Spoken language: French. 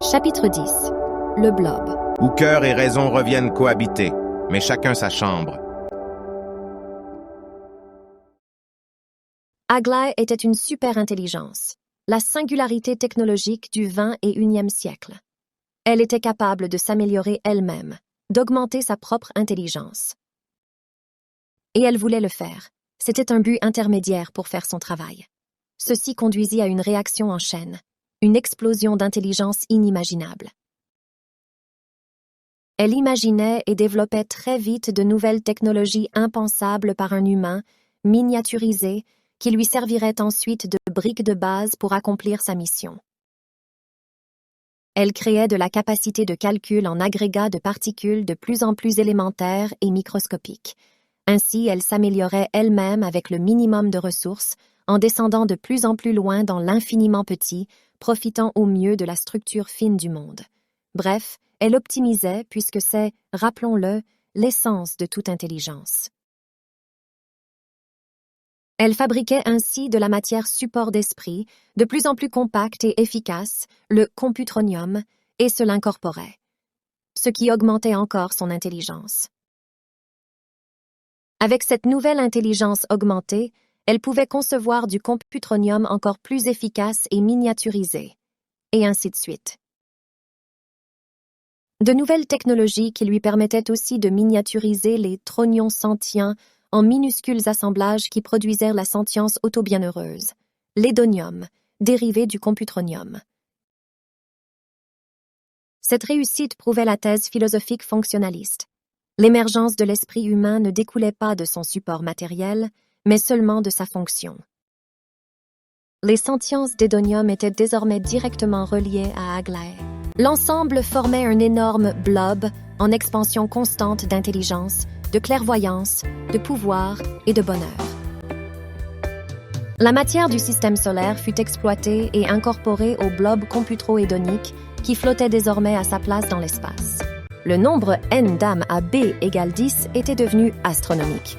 Chapitre 10. Le blob. Où cœur et raison reviennent cohabiter, mais chacun sa chambre. Aglaé était une super-intelligence, la singularité technologique du XXIe siècle. Elle était capable de s'améliorer elle-même, d'augmenter sa propre intelligence. Et elle voulait le faire. C'était un but intermédiaire pour faire son travail. Ceci conduisit à une réaction en chaîne, une explosion d'intelligence inimaginable. Elle imaginait et développait très vite de nouvelles technologies impensables par un humain, miniaturisées, qui lui serviraient ensuite de briques de base pour accomplir sa mission. Elle créait de la capacité de calcul en agrégats de particules de plus en plus élémentaires et microscopiques. Ainsi, elle s'améliorait elle-même avec le minimum de ressources, en descendant de plus en plus loin dans l'infiniment petit, profitant au mieux de la structure fine du monde. Bref, elle optimisait puisque c'est, rappelons-le, l'essence de toute intelligence. Elle fabriquait ainsi de la matière support d'esprit, de plus en plus compacte et efficace, le computronium, et se l'incorporait, ce qui augmentait encore son intelligence. Avec cette nouvelle intelligence augmentée, elle pouvait concevoir du computronium encore plus efficace et miniaturisé, et ainsi de suite. De nouvelles technologies qui lui permettaient aussi de miniaturiser les tronions sentients en minuscules assemblages qui produisèrent la sentience autobienheureuse, l'hédonium, dérivé du computronium. Cette réussite prouvait la thèse philosophique fonctionnaliste. L'émergence de l'esprit humain ne découlait pas de son support matériel, mais seulement de sa fonction. Les sentiences d'hédonium étaient désormais directement reliées à Aglaé. L'ensemble formait un énorme blob en expansion constante d'intelligence, de clairvoyance, de pouvoir et de bonheur. La matière du système solaire fut exploitée et incorporée au blob computro-hédonique qui flottait désormais à sa place dans l'espace. Le nombre n d'âmes à B égale 10 était devenu astronomique.